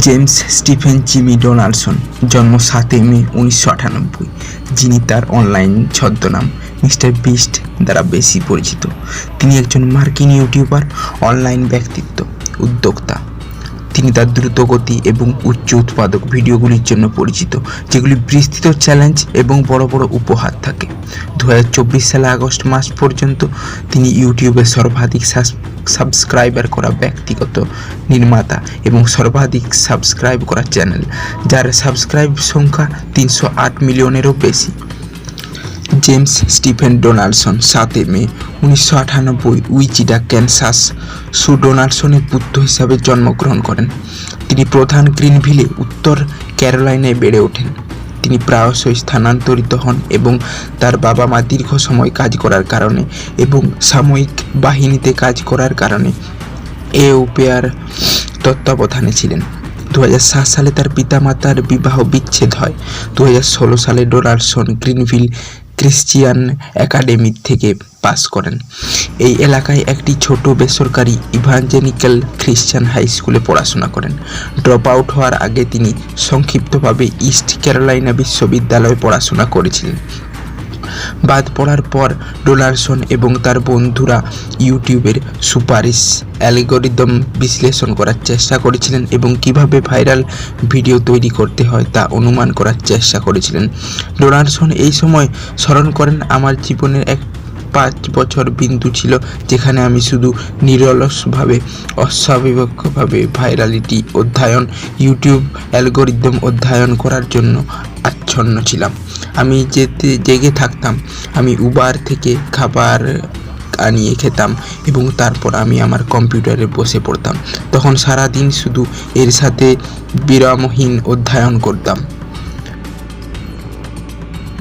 James Stephen Jimmy Donaldson, জন্ম 7 মে 1998, যিনি তার অনলাইন ছদ্মনাম মিস্টার বিস্ট দ্বারা বেশি পরিচিত। তিনি একজন মার্কিন ইউটিউবার, অনলাইন ব্যক্তিত্ব, উদ্যোক্তা। তিনি তার দ্রুতগতি এবং উচ্চ উৎপাদক ভিডিওগুলির জন্য পরিচিত, যেগুলি বিস্তৃত চ্যালেঞ্জ এবং বড় বড় উপহার থাকে। 2024 সালে আগস্ট মাস পর্যন্ত তিনি ইউটিউবে সর্বাধিক সাবস্ক্রাইবার করা ব্যক্তিগত নির্মাতা এবং সর্বাধিক সাবস্ক্রাইব করা চ্যানেল, যার সাবস্ক্রাইব সংখ্যা 308 মিলিয়নেরও বেশি। জেমস স্টিফেন ডোনাল্ডসন 7 মে 1998 উইচিটা, ক্যানসাস ডোনাল্ডসনের পুত্র হিসাবে জন্মগ্রহণ করেন। তিনি প্রধান গ্রিনভিলে, উত্তর ক্যারোলাইনায় বেড়ে ওঠেন। তিনি প্রায়শই স্থানান্তরিত হন এবং তার বাবা মা দীর্ঘ সময় কাজ করার কারণে এবং সাময়িক বাহিনীতে কাজ করার কারণে এওপেয়ার তত্ত্বাবধানে ছিলেন। 2007 সালে তার পিতামাতার বিবাহ বিচ্ছেদ হয়। 2016 সালে ডোনাল্ডসন গ্রিনভিল ক্রিশ্চিয়ান একাডেমি থেকে পাস করেন। এই এলাকায় একটি ছোট বেসরকারি ইভাঞ্জেলিক্যাল খ্রিস্টান হাই স্কুলে পড়াশোনা করেন। ড্রপ আউট হওয়ার আগে তিনি সংক্ষিপ্তভাবে ইস্ট ক্যারোলাইনা বিশ্ববিদ্যালয়ে পড়াশোনা করেছিলেন। বাদ পড়ার পর ডোনাল্ডসন এবং তার বন্ধুরা ইউটিউবের সুপারিশ অ্যালগরিদম বিশ্লেষণ করার চেষ্টা করেছিলেন এবং কিভাবে ভাইরাল ভিডিও তৈরি করতে হয় তা অনুমান করার চেষ্টা করেছিলেন। ডোনাল্ডসন এই সময় স্মরণ করেন, আমার জীবনের এক 5 বছর বিন্দু ছিল যেখানে আমি শুধু নিরলসভাবে, অস্বাভাবিকভাবে ভাইরালিটি অধ্যয়ন, ইউটিউব অ্যালগরিদম অধ্যয়ন করার জন্য আচ্ছন্ন ছিলাম। আমি জেগে থাকতাম, আমি উবার থেকে খাবার আনিয়ে খেতাম এবং তারপর আমি আমার কম্পিউটারে বসে পড়তাম। তখন সারা দিন শুধু এর সাথে বিরামহীন অধ্যয়ন করতাম।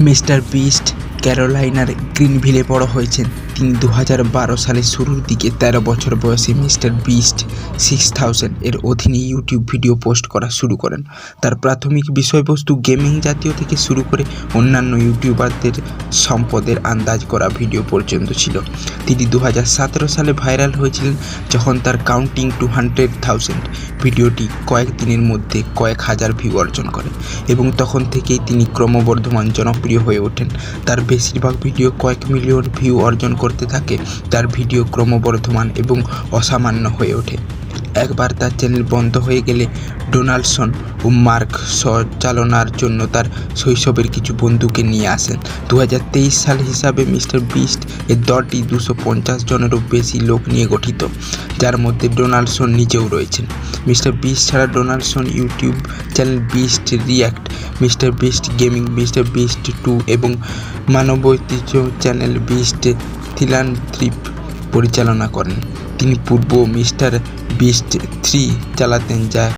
মিস্টার বিস্ট ক্যারোলাইনার গ্রিনভিলে বড় হয়েছেন। তিনি 2012 সালের শুরুর দিকে 13 বছর বয়সে মিস্টার বিস্ট 6000 এর অধীনে ইউটিউব ভিডিও পোস্ট করা শুরু করেন। তার প্রাথমিক বিষয়বস্তু গেমিং জাতীয় থেকে শুরু করে অন্যান্য ইউটিউবারদের সম্পদের আন্দাজ করা ভিডিও পর্যন্ত ছিল। তিনি 2017 সালে ভাইরাল হয়েছিলেন যখন তার কাউন্টিং টু 100,000 ভিডিওটি কয়েকদিনের মধ্যে কয়েক হাজার ভিউ অর্জন করে এবং তখন থেকেই তিনি ক্রমবর্ধমান জনপ্রিয় হয়ে ওঠেন। তার বেশিরভাগ ভিডিও কয়েক মিলিয়ন ভিউ অর্জন করতে থাকে। তার ভিডিও ক্রমবর্ধমান এবং অসামান্য হয়ে ওঠে। একবার তার চ্যানেল বন্ধ হয়ে গেলে ডোনাল্ডসন ও মার্ক চালনার জন্য তার শৈশবের কিছু বন্ধুকে নিয়ে আসেন। 2023 সাল হিসাবে মিস্টার বিস্ট এর দলটি 250 জনেরও বেশি লোক নিয়ে গঠিত, যার মধ্যে ডোনাল্ডসন নিজেও রয়েছেন। মিস্টার বিস্ট ছাড়া Donaldson YouTube channel beast react, mister beast gaming, mister beast 2 এবং মানবৈচিত্র্য চ্যানেল বিস্ট ফিলান্থ্রপি পরিচালনা করেন। তিনি পূর্ব মিস্টার বিস্ট 3 চালাতেন, যা